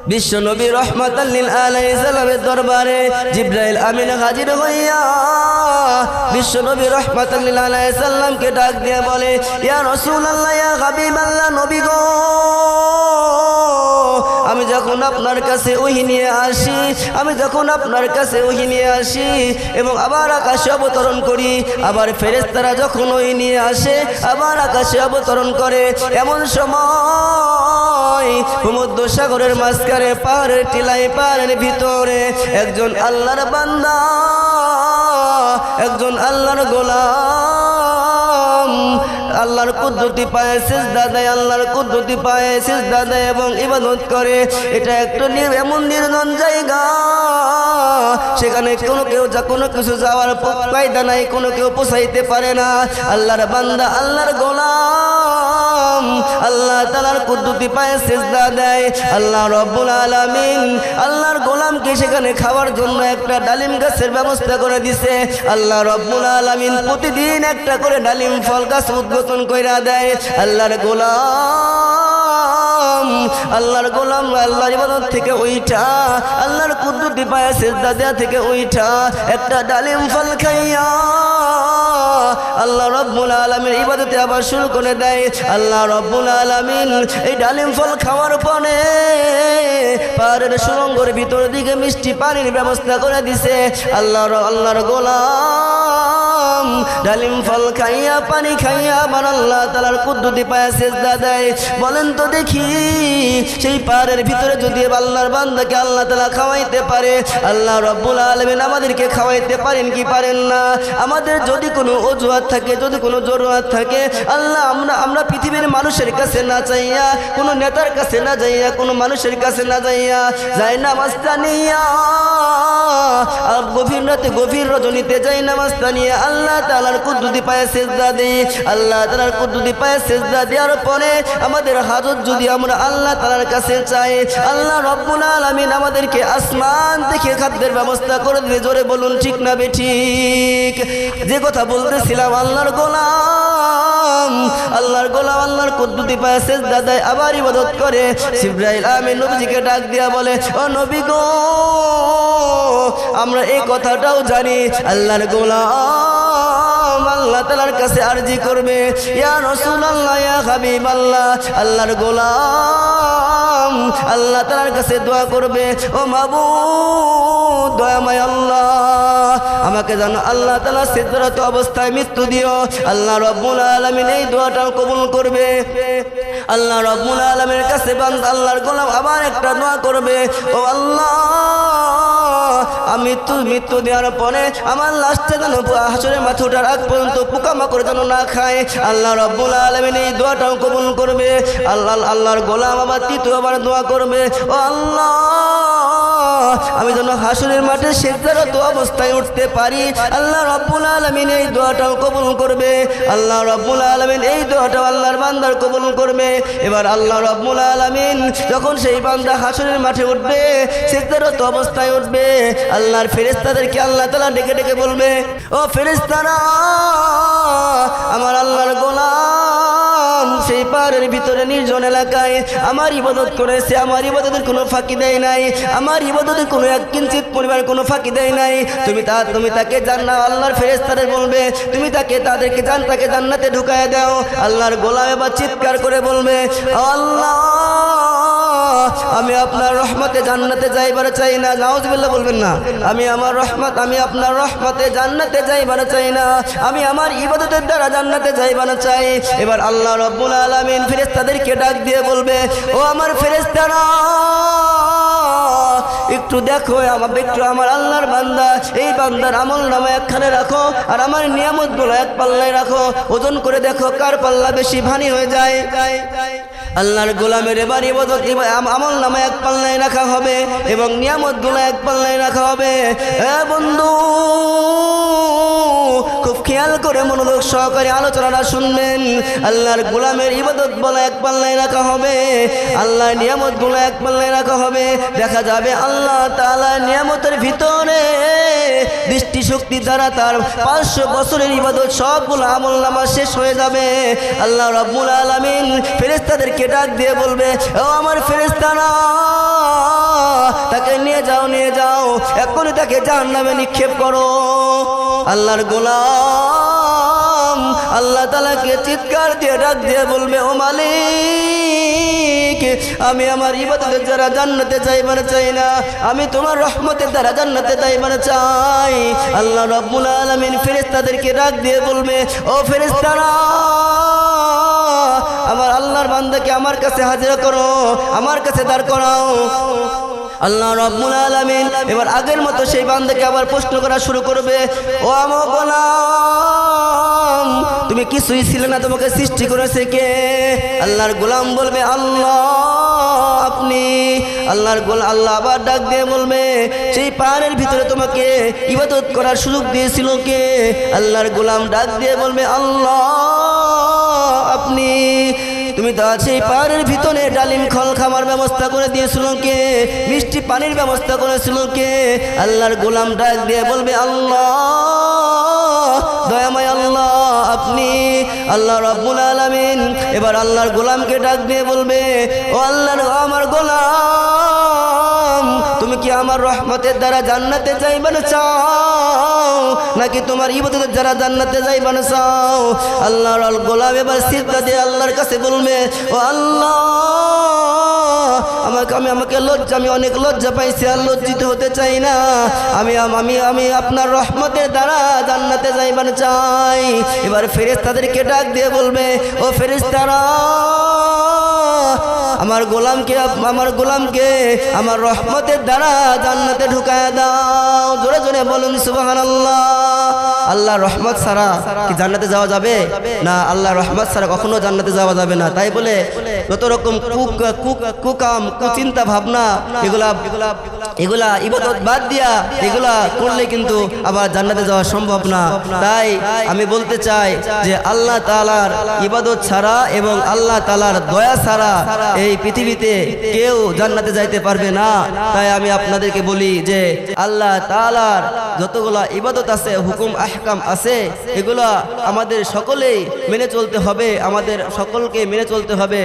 বিশ্ব নবী রহমাতাল লিল আলামিন সাল্লামের দরবারে জিবরাইল আমিন হাজির হইয়া বিশ্ব নবী রহমাতাল লিল আলামিন সাল্লামকে ডাক দিয়ে বলে, ইয়া রাসূলুল্লাহ, ইয়া হাবিবাল্লাহ, নবী গো, আমি যখন আপনার কাছে ওহী নিয়ে আসি, আমি যখন আপনার কাছে ওহী নিয়ে আসি এবং আবার আকাশে অবতরণ করি, আবার ফেরেশতারা যখন ওহী নিয়ে আসে আবার আকাশে অবতরণ করে, এমন সময় ভূমধ্য সাগরের মাঝখানে পাহাড়ের টিলায় পাহাড়ের ভিতরে একজন আল্লাহর বান্দা, একজন আল্লাহর গোলাম আল্লাহর কুদরতি পায়ে সিজদা দেয়, আল্লাহর কুদরতি পায়ে সিজদা দেয় এবং ইবাদত করে। এটা একটা এমন নির্জন জায়গা, সেখানে কোনো কিছু যাওয়ার কায়দা নাই, কোনো কেউ পৌঁছাইতে পারে না। আল্লাহর বান্দা, আল্লাহর গোলাম আল্লাহ তাআলার কুদরতি পায়ে সিজদা দেয়। আল্লাহ রাব্বুল আলামিন আল্লাহর গোলামকে সেখানে খাওয়ার জন্য একটা ডালিম গাছের ব্যবস্থা করে দিছে। আল্লাহ রাব্বুল আলামিন প্রতিদিন একটা করে ডালিম ফল গাছ উদ্বোধন কইরা দেয়। আল্লাহর গোলাম আল্লাহর ইবাদত থেকে উইঠা, আল্লাহর কুদরতি পায়ে সিজদা দেয়া থেকে উইঠা একটা ডালিম ফল খাইয়া আল্লাহ রাব্বুল আলামিন ইবাদতে আবার শুরু করে দেয়। আল্লাহ রাব্বুল আলামিন এই ডালিম ফল খাওয়ার পরে পাহাড়ের সুড়ঙ্গের ভিতর দিকে মিষ্টি পানির ব্যবস্থা করে দিছে। আল্লাহর গোলাম ডালিম ফল খাইয়া পানি খাইয়া আবার আল্লাহ তাআলার কুদরতি পায়ে সিজদা দেয়। বলেন তো দেখি, সেই পাহাড়ের ভিতরে যদি আল্লাহর বান্দাকে আল্লাহ তাআলা খাওয়াইতে পারে, আল্লাহ রাব্বুল আলামিন আমাদেরকে খাওয়াইতে পারেন কি পারেন না? আমাদের যদি কোনো অজুহাত থাকে, যদি কোনো জরুরত থাকে, আল্লাহ আমরা পৃথিবীর মানুষের কাছে না চাইয়া, কোনো নেতার কাছে না যাইয়া, কোনো মানুষের কাছে না যাইয়া, যাই নামাজটা নিয়া গভীর রাতে গভীর রজনীতে যাই নামাজটা নিয়ে আল্লাহ তাআলার কুদরতি পায়ে সিজদা দেই। আল্লাহ তাআলার কুদরতি পায়ে সিজদা দেওয়ার পরে আমাদের হাজত যদি আমরা আল্লাহ তাআলার কাছে চাই, আল্লাহ রাব্বুল আলামিন আমাদেরকে আসমান থেকে খাদ্যের ব্যবস্থা করে দিবে। জোরে বলুন ঠিক না বেঠিক? যে কথা বলতেছিলাম, আল্লাহর গোলাম আল্লাহর কুদরতি পায়ে সিজদা দেয়, আবার ইবাদত করে। জিবরাইল আমিন নবীজিকে ডাক দিয়া বলে, ও নবী গো, আমরা এই কথাটাও জানি আল্লাহর গোলাম আল্লাহ তাআলার কাছে আরজি করবে, ইয়া রাসূলুল্লাহ, ইয়া হাবিবাল্লাহ, আল্লাহর গোলাম আল্লাহ তাআলার কাছে দোয়া করবে, ও মাবুদ দয়াময় আল্লাহ, আমাকে যেন আল্লাহ তাআলা সিজদারত অবস্থায় মৃত্যু দিও। আল্লাহ রাব্বুল আলামিন এই দোয়াটাও কবুল করবে। আল্লাহ রাব্বুল আলামিনের কাছে বান্দা আল্লাহর গোলাম আবার একটা দোয়া করবে, ও আল্লাহ, আমি মৃত্যু দেওয়ার পরে আমার লাশটা যেন হাসরের মাঠে ওঠার আগ পর্যন্ত পোকামাকড় যেন না খায়। আল্লাহ রাব্বুল আলামিন এই দোয়াটাও কবুল করবে। আল্লাহর গোলাম আবার তৃতীয়বার দোয়া করবে, ও আল্লাহ, আমি যেন হাসরের মাঠে সিজদারত অবস্থায় উঠতে পারি। আল্লাহ রাব্বুল আলামিন এই দোয়াটাও কবুল করবে। আল্লাহ রাব্বুল আলামিন এই দোয়াটাও আল্লাহর বান্দার কবুল করবে। এবার আল্লাহ রাব্বুল আলামিন যখন সেই বান্দা হাসরের মাঠে উঠবে, সিজদারত অবস্থায় উঠবে, আল্লাহর ফেরেশতাদেরকে আল্লাহ তাআলা ডেকে ডেকে বলবে, ও ফেরেশতারা, আমার আল্লাহর গোলাম সেই পাহাড়ের ভিতরে নির্জন এলাকায় আমার ইবাদত করেছে, আমার ইবাদতের কোনো ফাঁকি দেয় নাই, আমার ইবাদতের কোনো এক কিঞ্চিত পরিমাণ কোনো ফাঁকি দেয় নাই। তুমি তাকে জান্নাত, আল্লাহর ফেরেশতাদের বলবে, তুমি তাকে জান্নাতে ঢুকায় দাও। আল্লাহর গোলাম এবার চিৎকার করে বলবে, আল্লাহ, আমি আপনার রহমতে জান্নাতে যাইবার চাই না। নাউজুবিল্লাহ বলবেন না, আমি আপনার রহমতে জান্নাতে যাইবার চাই না, আমি আমার ইবাদতের দ্বারা জান্নাতে যাইবার চাই। এবার আল্লাহ রাব্বুল আলামিন ফেরেশতাদেরকে ডাক দিয়ে বলবে, ও আমার ফেরেশতারা, একটু দেখো, একটু আমার আল্লাহর বান্দা, এই বান্দার আমল নামা একখানে রাখো আর আমার নিয়ামতগুলো এক পাল্লায় রাখো, ওজন করে দেখো কার পাল্লা বেশি ভারী হয়ে যায়। আল্লাহর গোলামের এবার ইবাদত আমল নামা এক পাল্লায় রাখা হবে এবং নিয়ামতগুলো এক পাল্লায় রাখা হবে। হ্যাঁ বন্ধু, খুব খেয়াল করে মনোযোগ সহকারে আলোচনাটা শুনবেন। আল্লাহর গোলামের ইবাদত বলা এক পাল্লায় রাখা হবে, আল্লাহর নিয়ামতগুলো এক পাল্লায় রাখা হবে। দেখা যাবে আল্লাহ তাআলা নিয়ামতের ভিতরে দৃষ্টিশক্তি দ্বারা তার 500 বছরের ইবাদত সবগুলো আমল নামা শেষ হয়ে যাবে। আল্লাহ রাব্বুল আলামিন ফেরেশতাদেরকে ডাক দিয়ে বলবে, ও আমার ফেরেশতারা, নিয়ে যাও, এক্ষুনি তাকে জাহান্নামে নিক্ষেপ করো। আল্লাহর গোলাম আল্লাহ তাআলাকে চিৎকার দিয়ে ডাক দিয়ে বলবে, ও মালিক, আমি আমার ইবাদতের দ্বারা জান্নাতে যাইবার চাই না, আমি তোমার রহমতের দ্বারা জান্নাতে যাইবার চাই। আল্লাহ রাব্বুল আলামিন ফেরেশতাদেরকে ডাক দিয়ে বলবে, ও ফেরেশতারা, আমার আল্লাহর বান্দাকে আমার কাছে হাজির করো, আমার কাছে দাঁড় করাও। আল্লাহ রাব্বুল আলামিন এবার আগের মতো সেই বান্দাকে আবার প্রশ্ন করা শুরু করবে, ও আমার গোলাম, তুমি কিছুই ছিলে না, তোমাকে সৃষ্টি করেছে কে? আল্লাহর গোলাম বলবে, আল্লাহ আপনি। আল্লাহ আবার ডাক দিয়ে বলবে, সেই পাহাড়ের ভিতরে তোমাকে ইবাদত করার সুযোগ দিয়েছিল কে? আল্লাহর গোলাম ডাক দিয়ে বলবে, আল্লাহ আপনি। তুমি তো সেই পাহাড়ের ভিতরে ডালিম ফল খাওয়ার ব্যবস্থা করে দিয়েছিল কে? মিষ্টি পানির ব্যবস্থা করেছিল কে? আল্লাহর গোলাম ডাক দিয়ে বলবে, আল্লাহ দয়াময় আল্লাহ আপনি। আল্লাহ রাব্বুল আলামিন এবার আল্লাহর গোলামকে ডাক দিয়ে বলবে, ও আল্লাহর আমার গোলাম, তুমি কি আমার রহমতের দ্বারা জান্নাতে যাইবার চাও, নাকি তোমার ইবাদতের দ্বারা জান্নাতে যাইবার চাও? আল্লাহর গোলাম এবার সিজদা দিয়ে আল্লাহর কাছে বলবে, ও আল্লাহ, আমি অনেক লজ্জা পাইছি, আর লজ্জিত হতে চাই না, আমি আপনার রহমতের দ্বারা জান্নাতে যাইবার চাই। এবার ফেরেশতাদেরকে ডাক দিয়ে বলবে, ও ফেরেশতারা, আমার গোলামকে আমার রহমতের দ্বারা জান্নাতে ঢুকায় দাও। জোরে জোরে বলুন সুবহানাল্লাহ। আল্লাহর রহমত ছাড়া কি জান্নাতে যাওয়া যাবে না? আল্লাহর রহমত ছাড়া কখনো জান্নাতে যাওয়া যাবে না। তাই বলে যত রকম কুকাম কুচিন্তা ভাবনা এগুলা ইবাদত বাদ দিয়া এগুলা করলে কিন্তু আবার জান্নাতে যাওয়া সম্ভব না। তাই আমি বলতে চাই যে আল্লাহ তাআলার ইবাদত ছাড়া এবং আল্লাহ তাআলার দয়া ছাড়া এই পৃথিবীতে কেউ জান্নাতে যাইতে পারবে না। তাই আমি আপনাদেরকে বলি যে আল্লাহ তাআলার যতগুলা ইবাদত আছে, হুকুম আহকাম আছে, এগুলা আমাদের সকলেই মেনে চলতে হবে, আমাদের সকলকে মেনে চলতে হবে।